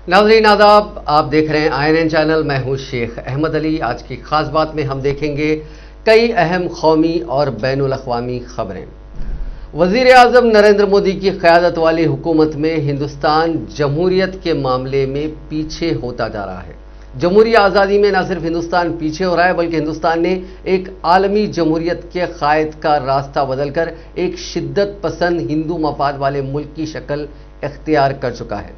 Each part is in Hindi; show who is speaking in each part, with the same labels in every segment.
Speaker 1: नाज़रीन आदाब, आप देख रहे हैं INN चैनल। मैं हूं शेख अहमद अली। आज की खास बात में हम देखेंगे कई अहम कौमी और बैनुल अक़वामी खबरें। वज़ीर आज़म नरेंद्र मोदी की क़यादत वाली हुकूमत में हिंदुस्तान जमहूरियत के मामले में पीछे होता जा रहा है। जमहूरी आज़ादी में न सिर्फ हिंदुस्तान पीछे हो रहा है, बल्कि हिंदुस्तान ने एक आलमी जमहूरियत के क़ायद का रास्ता बदलकर एक शिद्दत पसंद हिंदू मफाद वाले मुल्क की शक्ल इख्तियार कर चुका है।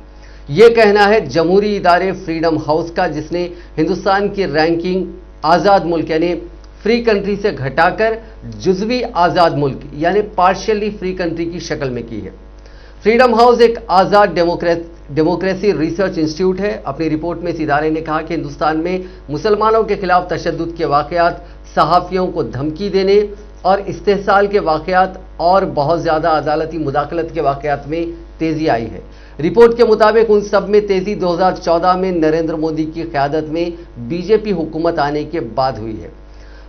Speaker 1: ये कहना है जमहूरी इदारे फ्रीडम हाउस का, जिसने हिंदुस्तान की रैंकिंग आज़ाद मुल्क यानी फ्री कंट्री से घटाकर जुज़वी आज़ाद मुल्क यानी पार्शियली फ्री कंट्री की शक्ल में की है। फ्रीडम हाउस एक आज़ाद डेमोक्रेसी रिसर्च इंस्टीट्यूट है। अपनी रिपोर्ट में इस इदारे ने कहा कि हिंदुस्तान में मुसलमानों के खिलाफ तशद्दुद के वाक़यात, सहाफ़ियों को धमकी देने और इस्तेहसाल के वाक़यात और बहुत ज़्यादा अदालती मुदाखलत के वाक़यात में तेज़ी आई है। रिपोर्ट के मुताबिक उन सब में तेज़ी 2014 में नरेंद्र मोदी की क़यादत में बीजेपी हुकूमत आने के बाद हुई है।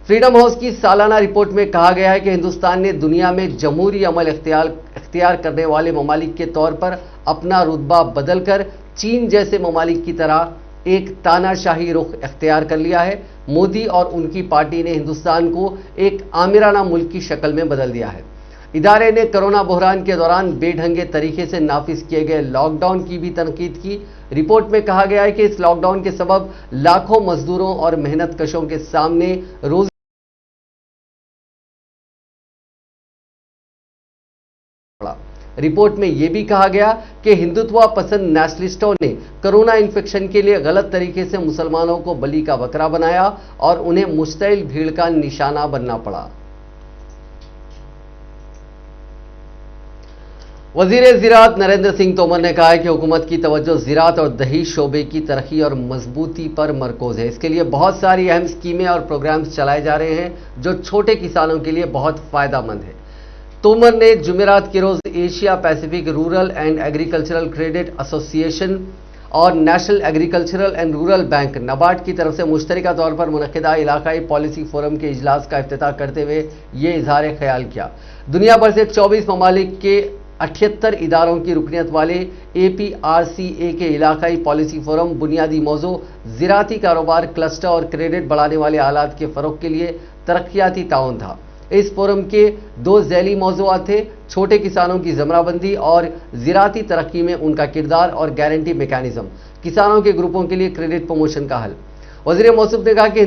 Speaker 1: फ्रीडम हाउस की सालाना रिपोर्ट में कहा गया है कि हिंदुस्तान ने दुनिया में जमहूरी अमल इख्तियार करने वाले ममालिक के तौर पर अपना रुतबा बदलकर चीन जैसे ममालिक की तरह एक तानाशाही रुख इख्तियार कर लिया है। मोदी और उनकी पार्टी ने हिंदुस्तान को एक आमिराना मुल्क की शक्ल में बदल दिया है। इदारे ने कोरोना बहरान के दौरान बेढंगे तरीके से नाफिज किए गए लॉकडाउन की भी तनकीद की। रिपोर्ट में कहा गया है कि इस लॉकडाउन के सबब लाखों मजदूरों और मेहनत कशों के सामने रोज रिपोर्ट में यह भी कहा गया कि हिंदुत्व पसंद नेशनलिस्टों ने कोरोना इन्फेक्शन के लिए गलत तरीके से मुसलमानों को बलि का बकरा बनाया और उन्हें मुश्तइल भीड़ का निशाना बनना पड़ा। वज़ीर ज़राअत नरेंद्र सिंह तोमर ने कहा है कि हुकूमत की तवज्जो ज़राअत और दही शोबे की तरक्की और मजबूती पर मरकूज है। इसके लिए बहुत सारी अहम स्कीमें और प्रोग्राम्स चलाए जा रहे हैं जो छोटे किसानों के लिए बहुत फ़ायदेमंद है। तोमर ने जुमेरात के रोज़ Asia Pacific rural and agricultural credit association और national agricultural and rural bank NABARD की तरफ से मुश्तरका तौर पर मुनक़िदा इलाकाई पॉलिसी फोरम के इजलास का इफ्तिताह करते हुए ये इजहार ख्याल किया। दुनिया भर से 24 ममालिक के 78 इदारों की रुकनियत वाले APRCA के इलाकाई पॉलिसी फोरम बुनियादी मौजू ज़राअती कारोबार, क्लस्टर और क्रेडिट बढ़ाने वाले आलात के फ़रोग़ के लिए तरक्याती ताउन था। इस फोरम के 2 ज़ैली मौज़ूआत थे: छोटे किसानों की ज़मराबंदी और ज़राअती तरक्की में उनका किरदार और गारंटी मेकानिज़म, किसानों के ग्रुपों के लिए क्रेडिट प्रमोशन का हल। वज़ीर मौसूफ ने कहा कि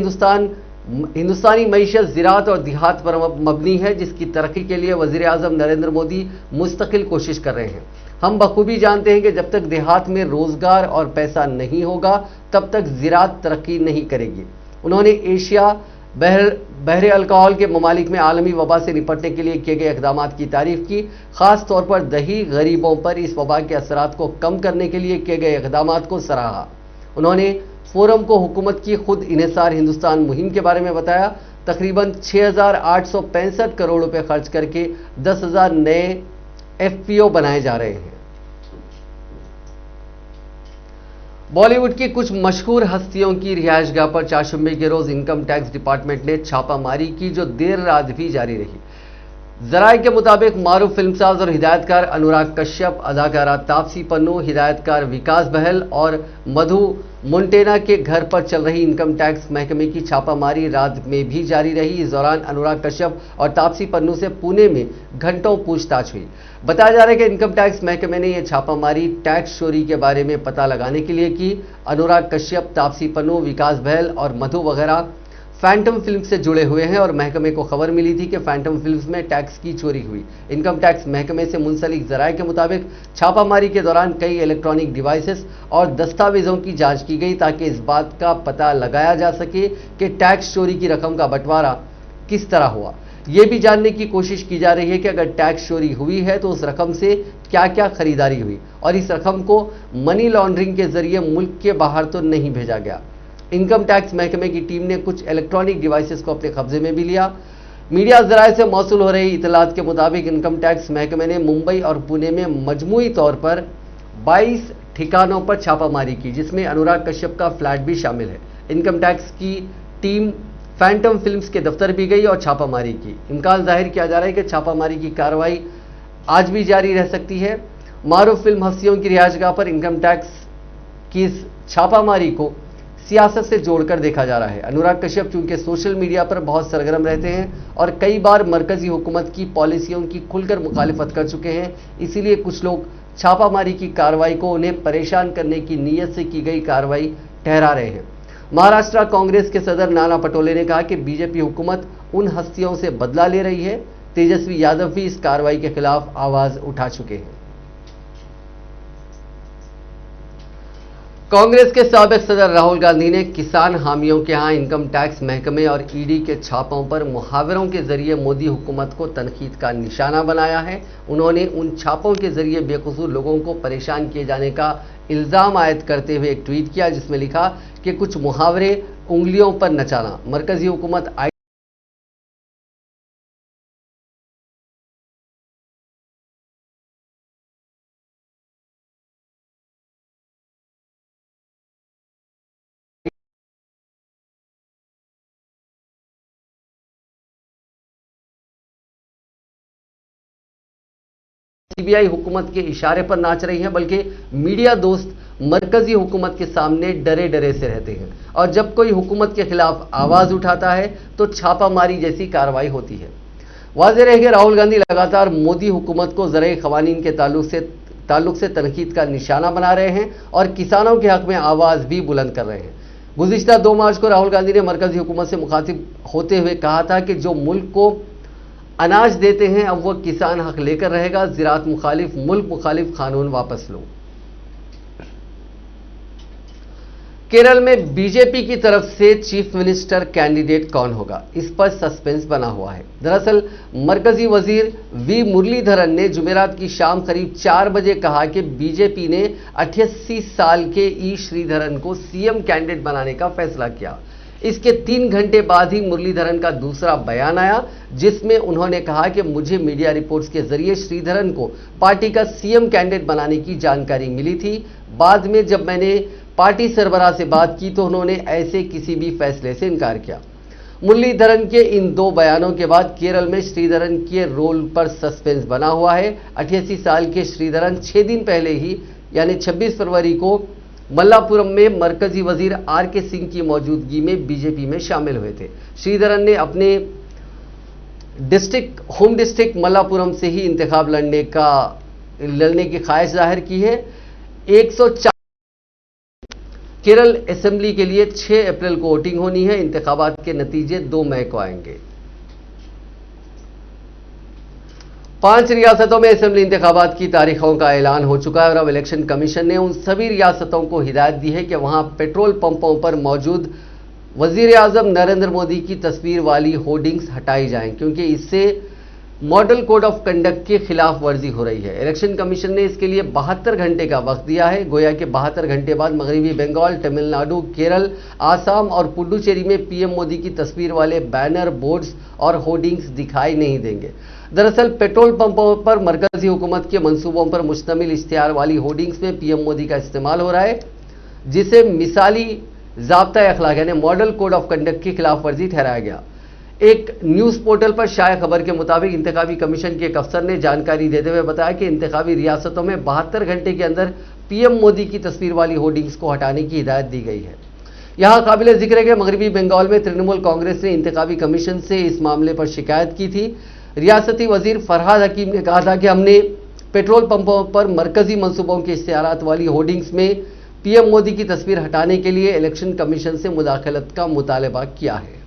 Speaker 1: हिंदुस्तानी मईशत ज़राअत और देहात पर मबनी है, जिसकी तरक्की के लिए वज़ीर आज़म नरेंद्र मोदी मुस्तकिल कोशिश कर रहे हैं। हम बखूबी जानते हैं कि जब तक देहात में रोज़गार और पैसा नहीं होगा तब तक ज़राअत तरक्की नहीं करेगी। उन्होंने एशिया बहरे अल्कोहल के ममालिक में आलमी वबा से निपटने के लिए किए गए इक़दामात की तारीफ़ की। ख़ास तौर पर दही गरीबों पर इस वबा के असरात को कम करने के लिए किए गए इक़दामात को सराहा। उन्होंने फोरम को हुकूमत की खुद इन्हिसार हिंदुस्तान मुहिम के बारे में बताया। तकरीबन 6,865 करोड़ रुपए खर्च करके 10,000 नए FPO बनाए जा रहे हैं। बॉलीवुड की कुछ मशहूर हस्तियों की रिहायशगाह पर चारशंबे के रोज इनकम टैक्स डिपार्टमेंट ने छापामारी की, जो देर रात भी जारी रही। ज़राए के मुताबिक मारूफ फिल्मसाज और हिदायतकार अनुराग कश्यप, अदाकारा तापसी पन्नू, हिदायतकार विकास बहल और मधु मोंटेना के घर पर चल रही इनकम टैक्स महकमे की छापामारी रात में भी जारी रही। इस दौरान अनुराग कश्यप और तापसी पन्नू से पुणे में घंटों पूछताछ हुई। बताया जा रहा है कि इनकम टैक्स महकमे ने यह छापामारी टैक्स चोरी के बारे में पता लगाने के लिए की। अनुराग कश्यप, तापसी पन्नू, विकास बहल और मधु वगैरह फैंटम फिल्म से जुड़े हुए हैं और महकमे को खबर मिली थी कि फैंटम फिल्म्स में टैक्स की चोरी हुई। इनकम टैक्स महकमे से मुंसलिक ज़राए के मुताबिक छापामारी के दौरान कई इलेक्ट्रॉनिक डिवाइसेस और दस्तावेजों की जांच की गई ताकि इस बात का पता लगाया जा सके कि टैक्स चोरी की रकम का बंटवारा किस तरह हुआ। ये भी जानने की कोशिश की जा रही है कि अगर टैक्स चोरी हुई है तो उस रकम से क्या क्या खरीदारी हुई और इस रकम को मनी लॉन्ड्रिंग के जरिए मुल्क के बाहर तो नहीं भेजा गया। इनकम टैक्स महकमे की टीम ने कुछ इलेक्ट्रॉनिक डिवाइसेस को अपने कब्जे में भी लिया। मीडिया ज़राए से मौसूल हो रही इतलात के मुताबिक इनकम टैक्स महकमे ने मुंबई और पुणे में मजमूई तौर पर 22 ठिकानों पर छापामारी की, जिसमें अनुराग कश्यप का फ्लैट भी शामिल है। इनकम टैक्स की टीम फैंटम फिल्म्स के दफ्तर भी गई और छापामारी की। इम्कान जाहिर किया जा रहा है कि छापामारी की कार्रवाई आज भी जारी रह सकती है। मारूफ फिल्म हस्तियों की रिहायशगाह पर इनकम टैक्स कि इस छापामारी को सियासत से जोड़कर देखा जा रहा है। अनुराग कश्यप चूंकि सोशल मीडिया पर बहुत सरगर्म रहते हैं और कई बार मरकजी हुकूमत की पॉलिसियों की खुलकर मुखालिफत कर चुके हैं, इसीलिए कुछ लोग छापामारी की कार्रवाई को उन्हें परेशान करने की नीयत से की गई कार्रवाई ठहरा रहे हैं। महाराष्ट्र कांग्रेस के सदर नाना पटोले ने कहा कि बीजेपी हुकूमत उन हस्तियों से बदला ले रही है। तेजस्वी यादव भी इस कार्रवाई के खिलाफ आवाज उठा चुके हैं। कांग्रेस के साबिक सदर राहुल गांधी ने किसान हामियों के यहां इनकम टैक्स महकमे और ईडी के छापों पर मुहावरों के जरिए मोदी हुकूमत को तनकीद का निशाना बनाया है। उन्होंने उन छापों के जरिए बेकसूर लोगों को परेशान किए जाने का इल्जाम आयद करते हुए एक ट्वीट किया, जिसमें लिखा कि कुछ मुहावरे उंगलियों पर नचाना, मरकजी हुकूमत सीबीआई हुकूमत के इशारे पर नाच रही है, बल्कि मीडिया दोस्त मरकजी हुकूमत के सामने डरे डरे से रहते हैं और जब कोई हुकूमत के खिलाफ आवाज उठाता है तो छापामारी जैसी कार्रवाई होती है। वाज़ेह रहे कि राहुल गांधी लगातार मोदी हुकूमत को ज़राई क़वानीन के ताल्लुक से तनकीद का निशाना बना रहे हैं और किसानों के हक में आवाज़ भी बुलंद कर रहे हैं। गुज़िश्ता 2 मार्च को राहुल गांधी ने मरकजी हुकूमत से मुखातिब होते हुए कहा था कि जो मुल्क को अनाज देते हैं अब वह किसान हक लेकर रहेगा, ज़राअत मुखालिफ, मुल्क मुखालिफ कानून वापस लो। केरल में बीजेपी की तरफ से चीफ मिनिस्टर कैंडिडेट कौन होगा, इस पर सस्पेंस बना हुआ है। दरअसल मरकजी वजीर वी मुरलीधरन ने जुमेरात की शाम करीब 4 बजे कहा कि बीजेपी ने 88 साल के ई श्रीधरन को सीएम कैंडिडेट बनाने का फैसला किया। इसके 3 घंटे बाद ही मुरलीधरन का दूसरा बयान आया, जिसमें उन्होंने कहा कि मुझे मीडिया रिपोर्ट्स के जरिए श्रीधरन को पार्टी का सीएम कैंडिडेट बनाने की जानकारी मिली थी। बाद में जब मैंने पार्टी सरबराह से बात की तो उन्होंने ऐसे किसी भी फैसले से इनकार किया। मुरलीधरन के इन 2 बयानों के बाद केरल में श्रीधरन के रोल पर सस्पेंस बना हुआ है। 88 साल के श्रीधरन 6 दिन पहले ही यानी 26 फरवरी को मल्लापुरम में मरकजी वजीर आर.के. सिंह की मौजूदगी में बीजेपी में शामिल हुए थे। श्रीधरन ने अपने होम डिस्ट्रिक्ट मल्लापुरम से ही इंतखाब लड़ने की ख्वाहिश जाहिर की है। 104 केरल असेंबली के लिए 6 अप्रैल को वोटिंग होनी है। इंतखाबात के नतीजे 2 मई को आएंगे। 5 रियासतों में असेंबली इंतखाबात की तारीखों का ऐलान हो चुका है और अब इलेक्शन कमीशन ने उन सभी रियासतों को हिदायत दी है कि वहां पेट्रोल पंपों पर मौजूद वजीर आजम नरेंद्र मोदी की तस्वीर वाली होर्डिंग्स हटाई जाएं, क्योंकि इससे मॉडल कोड ऑफ कंडक्ट की खिलाफ वर्जी हो रही है। इलेक्शन कमीशन ने इसके लिए 72 घंटे का वक्त दिया है। गोया के 72 घंटे बाद मगरबी बंगाल, तमिलनाडु, केरल, आसाम और पुडुचेरी में पीएम मोदी की तस्वीर वाले बैनर, बोर्ड्स और होर्डिंग्स दिखाई नहीं देंगे। दरअसल पेट्रोल पंपों पर मरकजी हुकूमत के मंसूबों पर मुश्तमिल इश्तिहार वाली होर्डिंग्स में पीएम मोदी का इस्तेमाल हो रहा है, जिसे मिसाली ज़ाब्ता अखलाक यानी मॉडल कोड ऑफ कंडक्ट की खिलाफ वर्जी ठहराया गया। एक न्यूज़ पोर्टल पर शाया खबर के मुताबिक इंतखाबी कमीशन के एक अफसर ने जानकारी देते हुए बताया कि इंतखाबी रियासतों में 72 घंटे के अंदर पीएम मोदी की तस्वीर वाली होर्डिंग्स को हटाने की हिदायत दी गई है। यहां काबिल जिक्र है कि मगरबी बंगाल में तृणमूल कांग्रेस ने इंतखाबी कमीशन से इस मामले पर शिकायत की थी। रियासती वजीर फरहाद हकीम ने कहा था कि हमने पेट्रोल पंपों पर मरकजी मंसूबों के इश्तिहारात वाली होर्डिंग्स में पीएम मोदी की तस्वीर हटाने के लिए इलेक्शन कमीशन से मुदाखलत का मुतालबा किया है।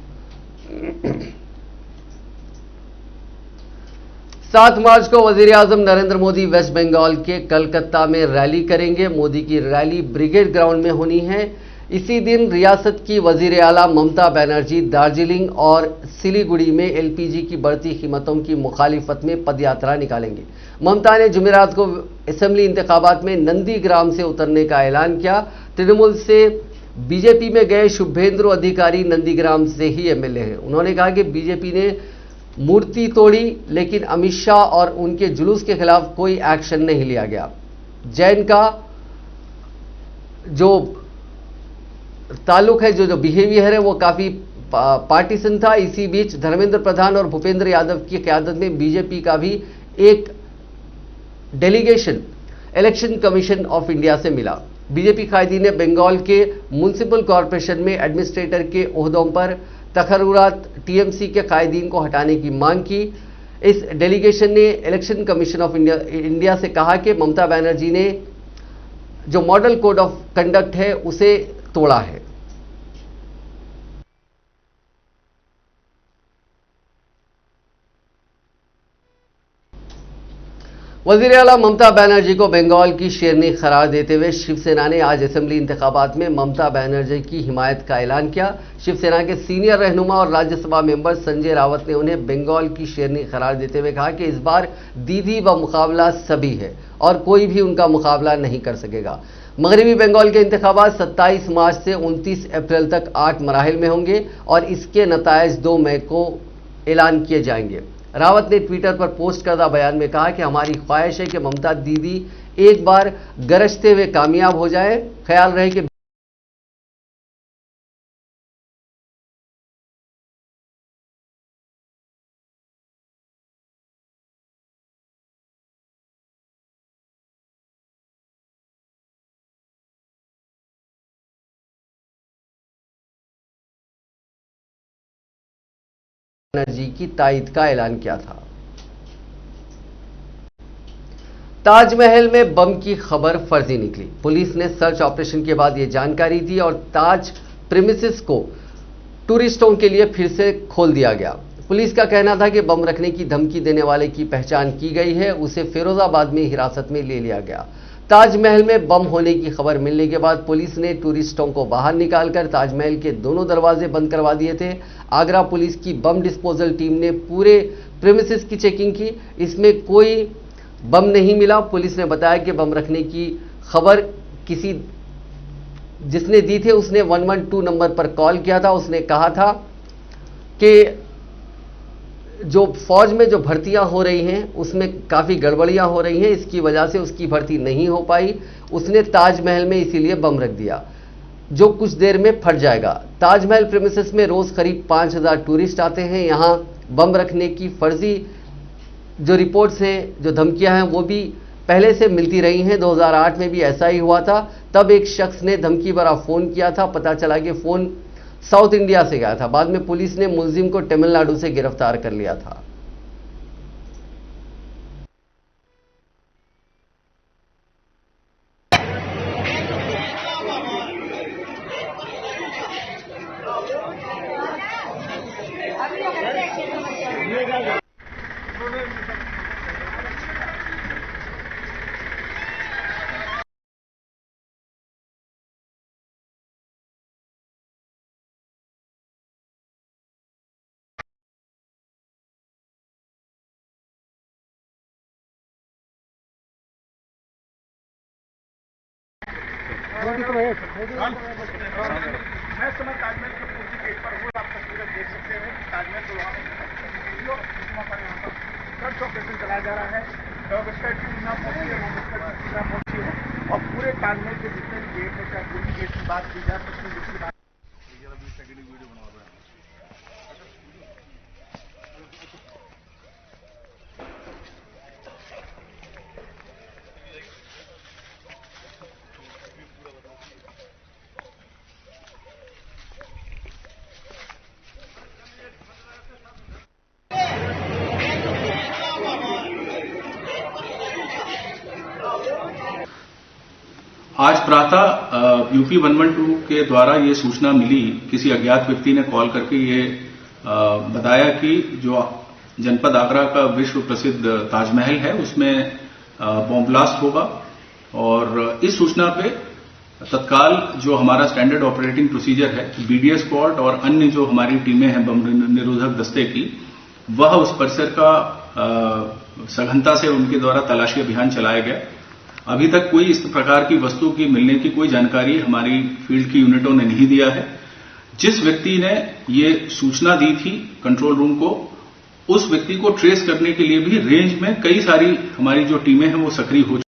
Speaker 1: 7 मार्च को वजीर आजम नरेंद्र मोदी वेस्ट बंगाल के कलकत्ता में रैली करेंगे। मोदी की रैली ब्रिगेड ग्राउंड में होनी है। इसी दिन रियासत की वजीर आला ममता बनर्जी दार्जिलिंग और सिलीगुड़ी में एलपीजी की बढ़ती कीमतों की मुखालिफत में पदयात्रा निकालेंगे। ममता ने जुमेरात को असेंबली इंतखाबात में नंदीग्राम से उतरने का ऐलान किया। तृणमूल से बीजेपी में गए शुभेंदु अधिकारी नंदीग्राम से ही एमएलए हैं। उन्होंने कहा कि बीजेपी ने मूर्ति तोड़ी, लेकिन अमित शाह और उनके जुलूस के खिलाफ कोई एक्शन नहीं लिया गया। जैन का जो ताल्लुक है, जो बिहेवियर है, वो काफ़ी पार्टीसन था। इसी बीच धर्मेंद्र प्रधान और भूपेंद्र यादव की क़यादत में बीजेपी का भी एक delegation election commission of India से मिला। बीजेपी कायदीन ने बंगाल के म्युनिसिपल कॉरपोरेशन में एडमिनिस्ट्रेटर के ओहदों पर तखरुरात टीएमसी के कायदीन को हटाने की मांग की। इस डेलीगेशन ने इलेक्शन कमीशन ऑफ इंडिया से कहा कि ममता बनर्जी ने जो मॉडल कोड ऑफ कंडक्ट है उसे तोड़ा है। वजीर आला ममता बनर्जी को बंगाल की शेरनी करार देते हुए शिवसेना ने आज असेंबली इंतखाबात में ममता बनर्जी की हिमायत का ऐलान किया। शिवसेना के सीनियर रहनुमा और राज्यसभा मेंबर संजय रावत ने उन्हें बंगाल की शेरनी करार देते हुए कहा कि इस बार दीदी व मुकाबला सभी है और कोई भी उनका मुकाबला नहीं कर सकेगा। मगरबी बंगाल के इंतखाबात 27 मार्च से 29 अप्रैल तक 8 मराहिल में होंगे और इसके नतायज 2 मई को ऐलान किए जाएंगे। रावत ने ट्विटर पर पोस्ट करदा बयान में कहा कि हमारी ख्वाहिश है कि ममता दीदी एक बार गरजते हुए कामयाब हो जाए। ख्याल रहे कि बनर्जी की तायद का ऐलान किया था। ताजमहल में बम की खबर फर्जी निकली। पुलिस ने सर्च ऑपरेशन के बाद यह जानकारी दी और ताज प्रीमिसेस को टूरिस्टों के लिए फिर से खोल दिया गया। पुलिस का कहना था कि बम रखने की धमकी देने वाले की पहचान की गई है, उसे फिरोजाबाद में हिरासत में ले लिया गया। ताजमहल में बम होने की खबर मिलने के बाद पुलिस ने टूरिस्टों को बाहर निकालकर ताजमहल के दोनों दरवाजे बंद करवा दिए थे। आगरा पुलिस की बम डिस्पोजल टीम ने पूरे प्रीमिसेस की चेकिंग की, इसमें कोई बम नहीं मिला। पुलिस ने बताया कि बम रखने की खबर किसी जिसने दी थी उसने 112 नंबर पर कॉल किया था। उसने कहा था कि जो फौज में जो भर्तियां हो रही हैं उसमें काफ़ी गड़बड़ियां हो रही हैं, इसकी वजह से उसकी भर्ती नहीं हो पाई। उसने ताजमहल में इसीलिए बम रख दिया जो कुछ देर में फट जाएगा। ताजमहल प्रीमिसेस में रोज करीब 5000 टूरिस्ट आते हैं। यहां बम रखने की फर्जी जो रिपोर्ट्स हैं, जो धमकियां हैं, वो भी पहले से मिलती रही हैं। 2008 में भी ऐसा ही हुआ था। तब एक शख्स ने धमकी भरा फोन किया था। पता चला कि फोन साउथ इंडिया से गया था। बाद में पुलिस ने मुलजिम को तमिलनाडु से गिरफ्तार कर लिया था।
Speaker 2: मैं समय ताजमहल के पूर्ति गेट पर हूँ। आप तस्वीरें देख सकते हैं कि ताजमहल को वहाँ पर यहाँ पर सर्च ऑपरेशन चलाया जा रहा है। स्टैच्यू ना पहुंची है, स्टैच्यू ना पहुंची है और पूरे ताजमहल के जितने भी गेट है, चाहे पूर्वी गेट की बात की जाए, पश्चिमी गेट की बात
Speaker 3: आज प्रातः यूपी 112 के द्वारा ये सूचना मिली, किसी अज्ञात व्यक्ति ने कॉल करके ये बताया कि जो जनपद आगरा का विश्व प्रसिद्ध ताजमहल है उसमें बॉम्ब ब्लास्ट होगा। और इस सूचना पे तत्काल जो हमारा स्टैंडर्ड ऑपरेटिंग प्रोसीजर है, बीडीएस स्क्वाड और अन्य जो हमारी टीमें हैं बम निरोधक दस्ते की, वह उस परिसर का सघनता से उनके द्वारा तलाशी अभियान चलाया गया। अभी तक कोई इस प्रकार की वस्तु की मिलने की कोई जानकारी हमारी फील्ड की यूनिटों ने नहीं दिया है। जिस व्यक्ति ने ये सूचना दी थी कंट्रोल रूम को, उस व्यक्ति को ट्रेस करने के लिए भी रेंज में कई सारी हमारी जो टीमें हैं वो सक्रिय हो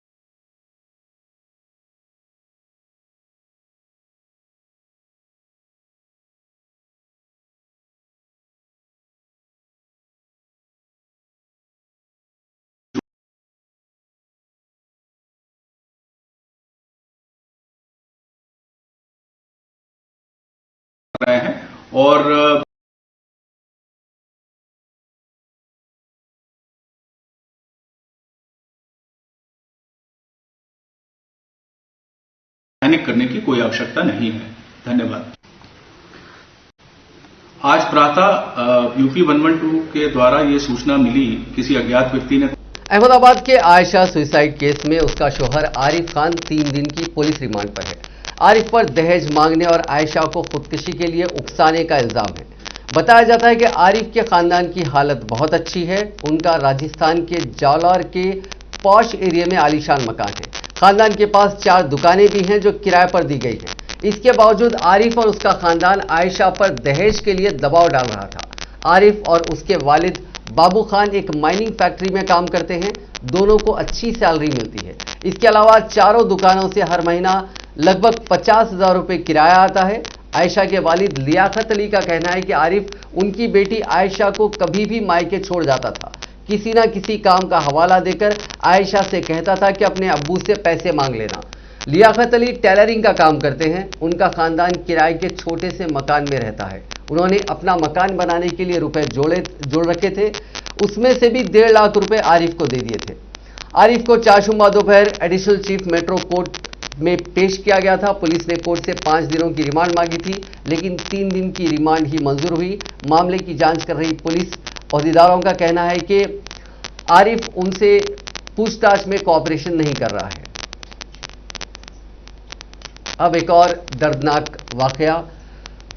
Speaker 3: रहे हैं और पैनिक करने की कोई आवश्यकता नहीं है। धन्यवाद। आज प्रातः यूपी 112 के द्वारा ये सूचना मिली, किसी अज्ञात व्यक्ति ने
Speaker 1: अहमदाबाद के आयशा सुसाइड केस में उसका शौहर आरिफ खान 3 दिन की पुलिस रिमांड पर है। आरिफ पर दहेज मांगने और आयशा को खुदकुशी के लिए उकसाने का इल्जाम है। बताया जाता है कि आरिफ के खानदान की हालत बहुत अच्छी है। उनका राजस्थान के जालौर के पॉश एरिया में आलीशान मकान है। खानदान के पास 4 दुकानें भी हैं जो किराए पर दी गई हैं। इसके बावजूद आरिफ और उसका खानदान आयशा पर दहेज के लिए दबाव डाल रहा था। आरिफ और उसके वालिद बाबू खान एक माइनिंग फैक्ट्री में काम करते हैं। दोनों को अच्छी सैलरी मिलती है। इसके अलावा चारों दुकानों से हर महीना लगभग 50,000 रुपये किराया आता है। आयशा के वालिद लियाकत अली का कहना है कि आरिफ उनकी बेटी आयशा को कभी भी मायके छोड़ जाता था। किसी ना किसी काम का हवाला देकर आयशा से कहता था कि अपने अब्बू से पैसे मांग लेना। लियाकत अली टेलरिंग का काम करते हैं। उनका खानदान किराए के छोटे से मकान में रहता है। उन्होंने अपना मकान बनाने के लिए रुपए जोड़ रखे थे। उसमें से भी 1.5 लाख रुपए आरिफ को दे दिए थे। आरिफ को चाशुमा दोपहर एडिशनल चीफ मेट्रो कोर्ट में पेश किया गया था। पुलिस ने कोर्ट से 5 दिनों की रिमांड मांगी थी, लेकिन 3 दिन की रिमांड ही मंजूर हुई। मामले की जांच कर रही पुलिस अहदेदारों का कहना है कि आरिफ उनसे पूछताछ में कोऑपरेशन नहीं कर रहा है। अब एक और दर्दनाक वाकया।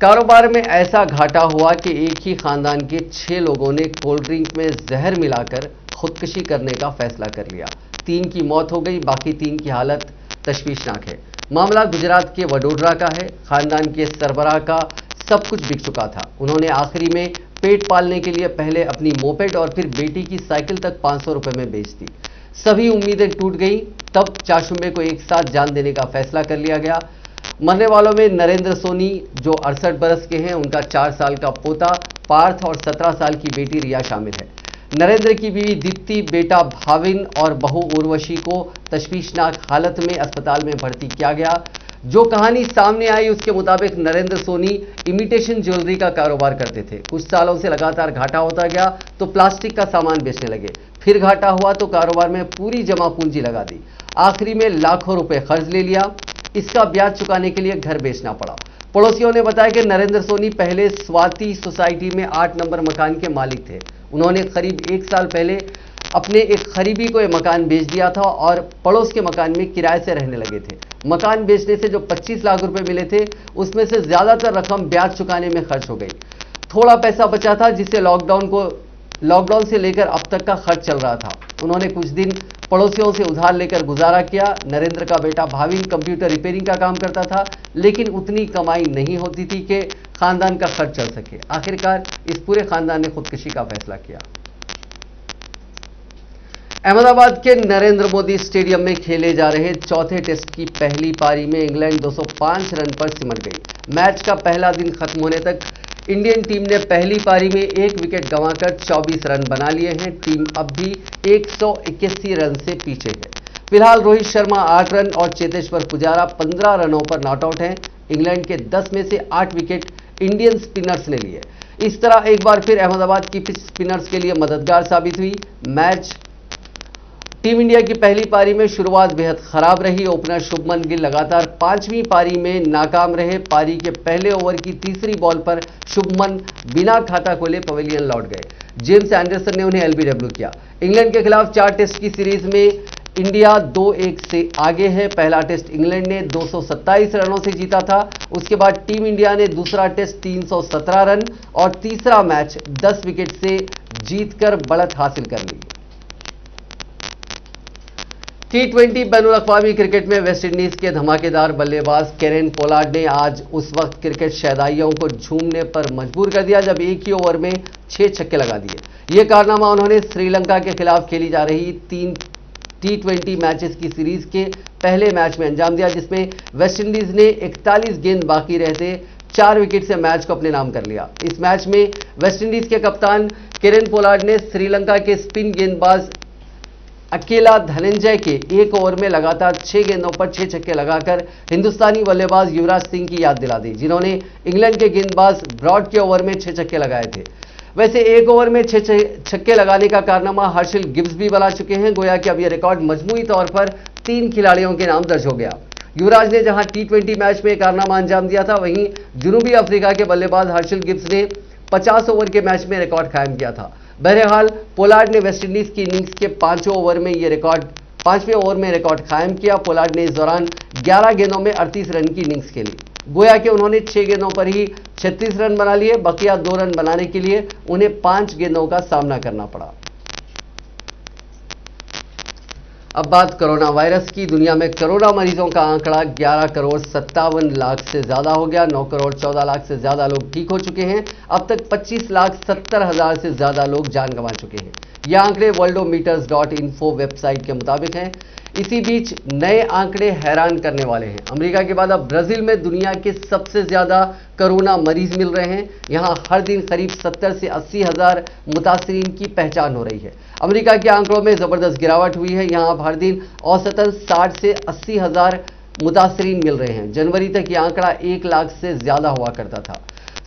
Speaker 1: कारोबार में ऐसा घाटा हुआ कि एक ही खानदान के 6 लोगों ने कोल्ड ड्रिंक में जहर मिलाकर खुदकुशी करने का फैसला कर लिया। 3 की मौत हो गई, बाकी 3 की हालत तशवीशनाक है। मामला गुजरात के वडोदरा का है। खानदान के सरबराह का सब कुछ बिक चुका था। उन्होंने आखिरी में पेट पालने के लिए पहले अपनी मोपेड और फिर बेटी की साइकिल तक 500 रुपए में बेच दी। सभी उम्मीदें टूट गई। तब चाशुम्बे को एक साथ जान देने का फैसला कर लिया गया। मरने वालों में नरेंद्र सोनी जो 68 बरस के हैं, उनका 4 साल का पोता पार्थ और 17 साल की बेटी रिया शामिल है। नरेंद्र की बीवी दीप्ति, बेटा भाविन और बहू उर्वशी को तशवीशनाक हालत में अस्पताल में भर्ती किया गया। जो कहानी सामने आई उसके मुताबिक नरेंद्र सोनी इमिटेशन ज्वेलरी का कारोबार करते थे। कुछ सालों से लगातार घाटा होता गया तो प्लास्टिक का सामान बेचने लगे। फिर घाटा हुआ तो कारोबार में पूरी जमा पूंजी लगा दी। आखिरी में लाखों रुपए कर्ज ले लिया। इसका ब्याज चुकाने के लिए घर बेचना पड़ा। पड़ोसियों ने बताया कि नरेंद्र सोनी पहले स्वाति सोसाइटी में 8 नंबर मकान के मालिक थे। उन्होंने करीब 1 साल पहले अपने एक करीबी को यह मकान बेच दिया था और पड़ोस के मकान में किराए से रहने लगे थे। मकान बेचने से जो 25 लाख रुपए मिले थे, उसमें से ज्यादातर रकम ब्याज चुकाने में खर्च हो गई। थोड़ा पैसा बचा था जिससे लॉकडाउन से लेकर अब तक का खर्च चल रहा था। उन्होंने कुछ दिन पड़ोसियों से उधार लेकर गुजारा किया। नरेंद्र का बेटा भाविन कंप्यूटर रिपेयरिंग का काम करता था, लेकिन उतनी कमाई नहीं होती थी कि खानदान का खर्च चल सके। आखिरकार इस पूरे खानदान ने खुदकुशी का फैसला किया। अहमदाबाद के नरेंद्र मोदी स्टेडियम में खेले जा रहे चौथे टेस्ट की पहली पारी में इंग्लैंड 205 रन पर सिमट गई। मैच का पहला दिन खत्म होने तक इंडियन टीम ने पहली पारी में 1 विकेट गंवाकर 24 रन बना लिए हैं। टीम अब भी 181 रन से पीछे है। फिलहाल रोहित शर्मा 8 रन और चेतेश्वर पुजारा 15 रनों पर नॉट आउट हैं। इंग्लैंड के 10 में से 8 विकेट इंडियन स्पिनर्स ने लिए। इस तरह एक बार फिर अहमदाबाद की पिच स्पिनर्स के लिए मददगार साबित हुई। टीम इंडिया की पहली पारी में शुरुआत बेहद खराब रही। ओपनर शुभमन गिल लगातार 5वीं पारी में नाकाम रहे। पारी के पहले ओवर की तीसरी बॉल पर शुभमन बिना खाता खोले पवेलियन लौट गए। जेम्स एंडरसन ने उन्हें एलबीडब्ल्यू किया। इंग्लैंड के खिलाफ 4 टेस्ट की सीरीज में इंडिया 2-1 से आगे है। पहला टेस्ट इंग्लैंड ने 227 रनों से जीता था। उसके बाद टीम इंडिया ने दूसरा टेस्ट 317 रन और तीसरा मैच 10 विकेट से जीतकर बढ़त हासिल कर ली। T20 बैनुल-अक़वामी क्रिकेट में वेस्टइंडीज के धमाकेदार बल्लेबाज केरन पोलार्ड ने आज उस वक्त क्रिकेट शहदाइयों को झूमने पर मजबूर कर दिया जब एक ही ओवर में 6 छक्के लगा दिए। ये कारनामा उन्होंने श्रीलंका के खिलाफ खेली जा रही 3 T20 मैचेस की सीरीज के पहले मैच में अंजाम दिया, जिसमें वेस्टइंडीज ने 41 गेंद बाकी रहते 4 विकेट से मैच को अपने नाम कर लिया। इस मैच में वेस्टइंडीज के कप्तान केरन पोलार्ड ने श्रीलंका के स्पिन गेंदबाज अकेला धनंजय के एक ओवर में लगातार 6 गेंदों पर 6 छक्के लगाकर हिंदुस्तानी बल्लेबाज युवराज सिंह की याद दिला दी, जिन्होंने इंग्लैंड के गेंदबाज ब्रॉड के ओवर में 6 छक्के लगाए थे। वैसे एक ओवर में 6 छक्के लगाने का कारनामा हर्षिल गिब्स भी बना चुके हैं। गोया कि अब यह रिकॉर्ड मजमूई तौर पर 3 खिलाड़ियों के नाम दर्ज हो गया। युवराज ने जहां T20 मैच में कारनामा अंजाम दिया था, वहीं जनूबी अफ्रीका के बल्लेबाज हर्षिल गिब्स ने 50 ओवर के मैच में रिकॉर्ड कायम किया था। बहरहाल पोलार्ड ने वेस्टइंडीज की इनिंग्स के 5वें ओवर में रिकॉर्ड कायम किया। पोलार्ड ने इस दौरान 11 गेंदों में 38 रन की इनिंग्स खेली। गोया कि उन्होंने 6 गेंदों पर ही 36 रन बना लिए। बकिया 2 रन बनाने के लिए उन्हें 5 गेंदों का सामना करना पड़ा। अब बात कोरोना वायरस की। दुनिया में कोरोना मरीजों का आंकड़ा 11 करोड़ 57 लाख से ज्यादा हो गया। 9 करोड़ 14 लाख से ज्यादा लोग ठीक हो चुके हैं। अब तक 25 लाख 70 हजार से ज्यादा लोग जान गंवा चुके हैं। ये आंकड़े worldometers.info वेबसाइट के मुताबिक हैं। इसी बीच नए आंकड़े हैरान करने वाले हैं। अमेरिका के बाद अब ब्राजील में दुनिया के सबसे ज्यादा कोरोना मरीज मिल रहे हैं। यहां हर दिन करीब 70 से 80 हजार मुतासरीन की पहचान हो रही है। अमेरिका के आंकड़ों में जबरदस्त गिरावट हुई है। यहां अब हर दिन औसतन 60 से 80 हजार मुतासरीन मिल रहे हैं। जनवरी तक यह आंकड़ा 1 लाख से ज्यादा हुआ करता था।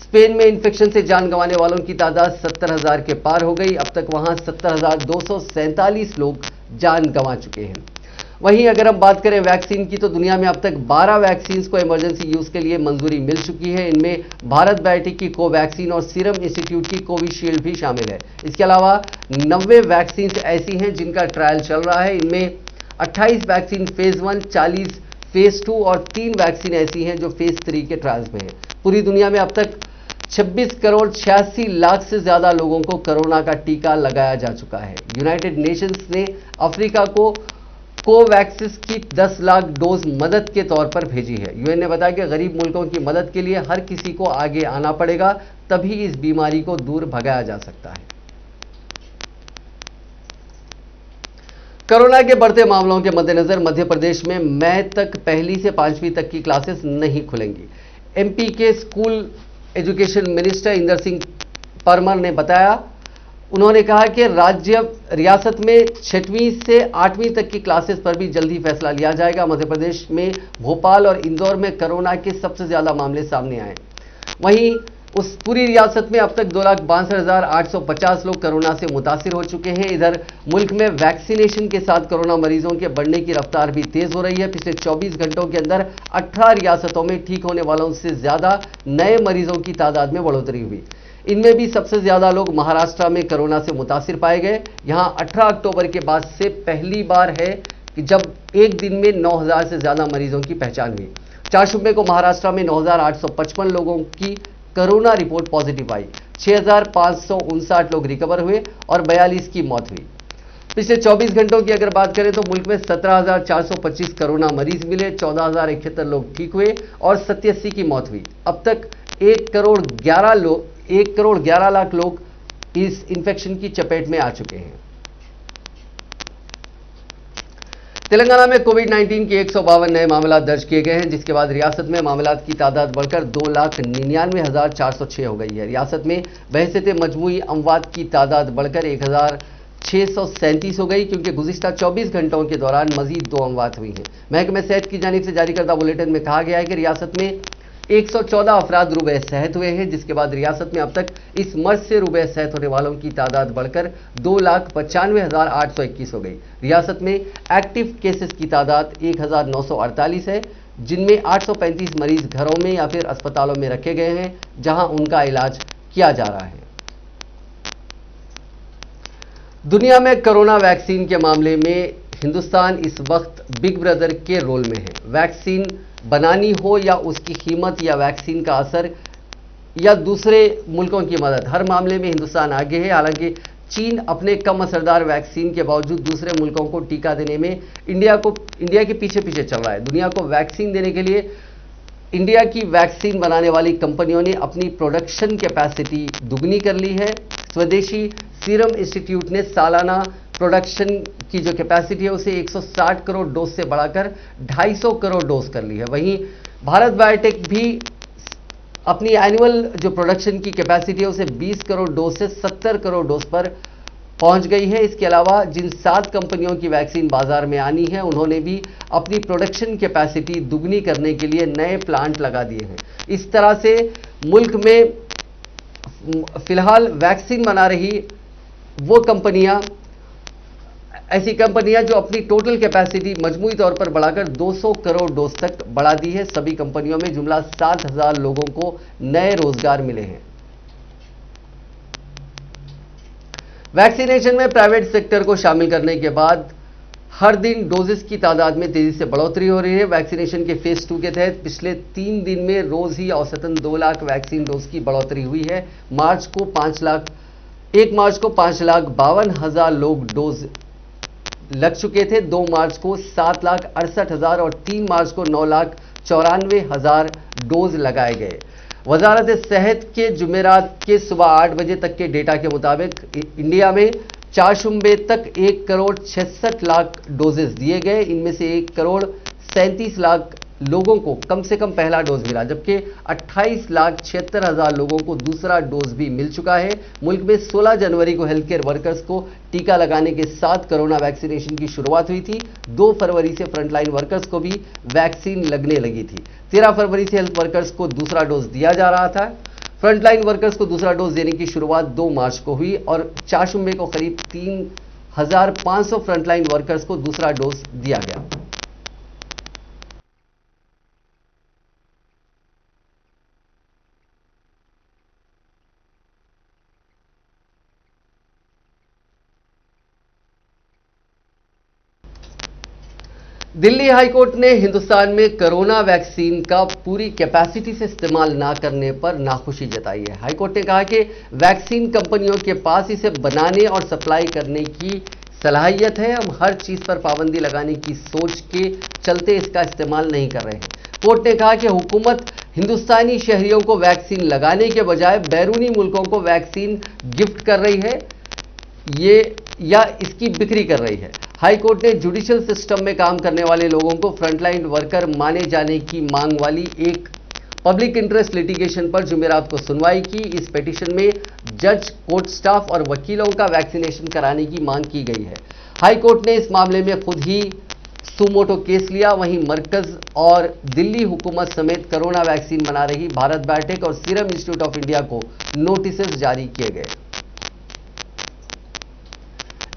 Speaker 1: स्पेन में इन्फेक्शन से जान गंवाने वालों की तादाद 70 हजार के पार हो गई। अब तक वहां 70,247 लोग जान गंवा चुके हैं। वहीं अगर हम बात करें वैक्सीन की, तो दुनिया में अब तक 12 वैक्सीन को इमरजेंसी यूज के लिए मंजूरी मिल चुकी है। इनमें भारत बायोटेक की कोवैक्सीन और सीरम इंस्टीट्यूट की कोविशील्ड भी शामिल है। इसके अलावा 90 वैक्सीन ऐसी हैं जिनका ट्रायल चल रहा है। इनमें 28 वैक्सीन फेज 1, 40 फेज 2 और 3 वैक्सीन ऐसी हैं जो फेज 3 के ट्रायल्स में हैं। पूरी दुनिया में अब तक 26 करोड़ 86 लाख से ज्यादा लोगों को कोरोना का टीका लगाया जा चुका है। यूनाइटेड नेशंस ने अफ्रीका को कोवैक्सिन की 10 लाख डोज मदद के तौर पर भेजी है। यूएन ने बताया कि गरीब मुल्कों की मदद के लिए हर किसी को आगे आना पड़ेगा, तभी इस बीमारी को दूर भगाया जा सकता है। कोरोना के बढ़ते मामलों के मद्देनजर मध्य प्रदेश में मई तक 1ली से 5वीं तक की क्लासेस नहीं खुलेंगी। एमपी के school education minister Inder Singh Parmar ने बताया, उन्होंने कहा कि रियासत में 6वीं से 8वीं तक की क्लासेस पर भी जल्दी फैसला लिया जाएगा। मध्य प्रदेश में भोपाल और इंदौर में कोरोना के सबसे ज्यादा मामले सामने आए। वहीं उस पूरी रियासत में अब तक 2,62,850 लोग कोरोना से मुतासिर हो चुके हैं। इधर मुल्क में वैक्सीनेशन के साथ कोरोना मरीजों के बढ़ने की रफ्तार भी तेज हो रही है। पिछले 24 घंटों के अंदर 18 रियासतों में ठीक होने वालों से ज्यादा नए मरीजों की तादाद में बढ़ोतरी हुई। इनमें भी सबसे ज्यादा लोग महाराष्ट्र में कोरोना से मुतासिर पाए गए। यहां 18 अक्टूबर के बाद से पहली बार है कि जब एक दिन में 9,000 से ज्यादा मरीजों की पहचान हुई। 4 सूबे को महाराष्ट्र में 9,855 लोगों की कोरोना रिपोर्ट पॉजिटिव आई। 6,559 लोग रिकवर हुए और 42 की मौत हुई। पिछले 24 घंटों की अगर बात करें तो मुल्क में 17,425 कोरोना मरीज मिले, 14,071 लोग ठीक हुए और 87 की मौत हुई। अब तक 1 करोड़ 11 लाख लोग इस इंफेक्शन की चपेट में आ चुके हैं। तेलंगाना में कोविड-19 के 152 नए मामला दर्ज किए गए हैं, जिसके बाद रियासत में मामलात की तादाद बढ़कर 2,99,406 हो गई है। रियासत में बहसते मजमूई अमवात की तादाद बढ़कर 1,637 हो गई, क्योंकि गुज़िश्ता 24 घंटों के दौरान मजीद 2 अमवात हुई हैं। महकमे सेहत की जानिब से जारी करदा बुलेटिन में कहा गया है कि रियासत में 114 अफराद रूबे सेहत हुए हैं, जिसके बाद रियासत में अब तक इस मर्ज से रूबे सेहत होने वालों की तादाद बढ़कर 2,95,821 हो गई। रियासत में एक्टिव केसेस की तादाद 1,948 है, जिनमें 835 मरीज घरों में या फिर अस्पतालों में रखे गए हैं, जहां उनका इलाज किया जा रहा है। दुनिया में कोरोना वैक्सीन के मामले में हिंदुस्तान इस वक्त बिग ब्रदर के रोल में है। वैक्सीन बनानी हो या उसकी कीमत या वैक्सीन का असर या दूसरे मुल्कों की मदद, हर मामले में हिंदुस्तान आगे है। हालांकि चीन अपने कम असरदार वैक्सीन के बावजूद दूसरे मुल्कों को टीका देने में इंडिया के पीछे चल रहा है। दुनिया को वैक्सीन देने के लिए इंडिया की वैक्सीन बनाने वाली कंपनियों ने अपनी प्रोडक्शन कैपेसिटी दुगनी कर ली है। स्वदेशी सीरम इंस्टीट्यूट ने सालाना प्रोडक्शन की जो कैपेसिटी है उसे 160 करोड़ डोज से बढ़ाकर 250 करोड़ डोज कर ली है। वहीं भारत बायोटेक भी अपनी एनुअल जो प्रोडक्शन की कैपेसिटी है उसे 20 करोड़ डोज से 70 करोड़ डोज पर पहुंच गई है। इसके अलावा जिन 7 कंपनियों की वैक्सीन बाजार में आनी है, उन्होंने भी अपनी प्रोडक्शन कैपेसिटी दुगनी करने के लिए नए प्लांट लगा दिए हैं। इस तरह से मुल्क में फिलहाल वैक्सीन बना रही वो कंपनियां, ऐसी कंपनियां जो अपनी टोटल कैपेसिटी मजमूई तौर पर बढ़ाकर 200 करोड़ डोज तक बढ़ा दी है। सभी कंपनियों में जुमला 7,000 लोगों को नए रोजगार मिले हैं। वैक्सीनेशन में प्राइवेट सेक्टर को शामिल करने के बाद हर दिन डोजेस की तादाद में तेजी से बढ़ोतरी हो रही है। वैक्सीनेशन के फेज 2 के तहत पिछले 3 दिन में रोज ही औसतन 2 लाख वैक्सीन डोज की बढ़ोतरी हुई है। 1 मार्च को 5,52,000 लोग डोज लग चुके थे। 2 मार्च को 7,68,000 और 3 मार्च को 9,94,000 डोज लगाए गए। वजारत सेहत के जुमेरात के सुबह 8 बजे तक के डेटा के मुताबिक इंडिया में 4 शुंबे तक 1 करोड़ 66 लाख डोजेस दिए गए। इनमें से 1 करोड़ 37 लाख लोगों को कम से कम पहला डोज मिला, जबकि 28,76,000 लोगों को दूसरा डोज भी मिल चुका है। मुल्क में 16 जनवरी को हेल्थ केयर वर्कर्स को टीका लगाने के साथ कोरोना वैक्सीनेशन की शुरुआत हुई थी। 2 फरवरी से फ्रंटलाइन वर्कर्स को भी वैक्सीन लगने लगी थी। 13 फरवरी से हेल्थ वर्कर्स को दूसरा डोज दिया जा रहा था। फ्रंटलाइन वर्कर्स को दूसरा डोज देने की शुरुआत 2 मार्च को हुई और 4 शुंबे को करीब 3,500 फ्रंटलाइन वर्कर्स को दूसरा डोज दिया गया। दिल्ली हाईकोर्ट ने हिंदुस्तान में कोरोना वैक्सीन का पूरी कैपेसिटी से इस्तेमाल ना करने पर नाखुशी जताई है। हाईकोर्ट ने कहा कि वैक्सीन कंपनियों के पास इसे बनाने और सप्लाई करने की सलाहियत है। हम हर चीज पर पाबंदी लगाने की सोच के चलते इसका इस्तेमाल नहीं कर रहे हैं। कोर्ट ने कहा कि हुकूमत हिंदुस्तानी शहरियों को वैक्सीन लगाने के बजाय बैरूनी मुल्कों को वैक्सीन गिफ्ट कर रही है या इसकी बिक्री कर रही है। हाईकोर्ट ने जुडिशियल सिस्टम में काम करने वाले लोगों को फ्रंटलाइन वर्कर माने जाने की मांग वाली एक पब्लिक इंटरेस्ट लिटिगेशन पर जुमेरात को सुनवाई की। इस पिटीशन में जज, कोर्ट स्टाफ और वकीलों का वैक्सीनेशन कराने की मांग की गई है। हाईकोर्ट ने इस मामले में खुद ही सुमोटो केस लिया। वहीं मरकज और दिल्ली हुकूमत समेत कोरोना वैक्सीन बना रही भारत बायोटेक और सीरम इंस्टीट्यूट ऑफ इंडिया को नोटिस जारी किए गए।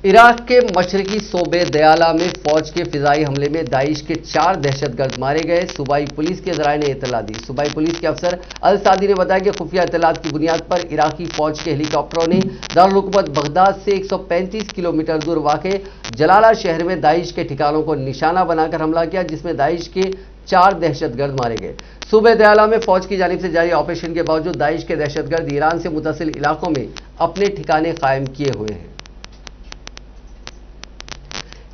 Speaker 1: इराक के मशरकी सूबे दयाला में फौज के फिजाई हमले में दाइश के 4 दहशतगर्द मारे गए। सूबाई पुलिस के जराये ने इतला दी। सूबाई पुलिस के अफसर अल सादी ने बताया कि खुफिया इतलात की बुनियाद पर इराकी फौज के हेलीकॉप्टरों ने दारुल हुकूमत बगदाद से 135 किलोमीटर दूर वाक़े जलाला शहर में दाइश के ठिकानों को निशाना बनाकर हमला किया, जिसमें दाइश के 4 दहशतगर्द मारे गए। सूबे दयाला में फौज की जानिब से जारी ऑपरेशन के बावजूद दाइश के दहशतगर्द ईरान से मुतसिल इलाकों में अपने ठिकाने कायम किए हुए हैं।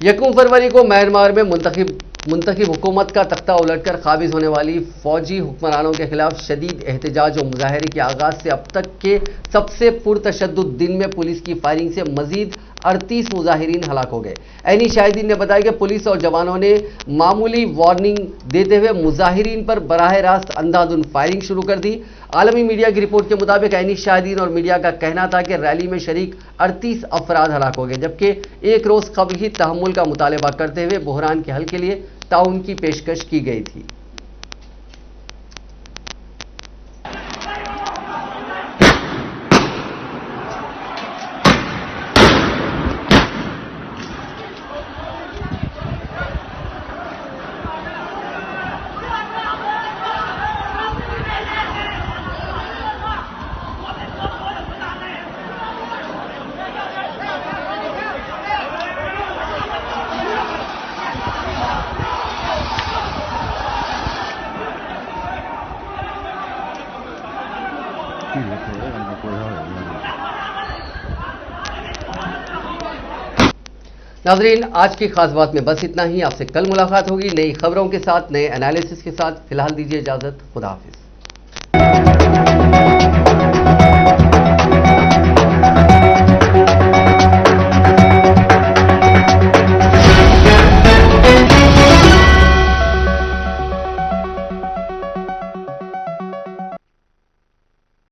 Speaker 1: 1 फरवरी को म्यांमार में मुंतखब हुकूमत का तख्ता उलटकर काबिज होने वाली फौजी हुक्मरानों के खिलाफ शदीद एहतजाज और मुजाहरे के आगाज से अब तक के सबसे पुरतशद्दुद दिन में पुलिस की फायरिंग से मजीद 38 मुजाहिरीन हलाक हो गए। ऐनी शाहिदीन ने बताया कि पुलिस और जवानों ने मामूली वार्निंग देते हुए मुजाहिरीन पर बराह रास्त अंधाधुंध फायरिंग शुरू कर दी। आलमी मीडिया की रिपोर्ट के मुताबिक ऐनी शाहिदीन और मीडिया का कहना था कि रैली में शरीक 38 अफराद हलाक हो गए, जबकि एक रोज कबल ही तहम्मुल का मुतालबा करते हुए बहरान के हल के लिए ताउन की पेशकश की गई थी। नाजरीन, आज की खास बात में बस इतना ही। आपसे कल मुलाकात होगी नई खबरों के साथ, नए एनालिसिस के साथ। फिलहाल दीजिए इजाजत। खुदा हाफिज।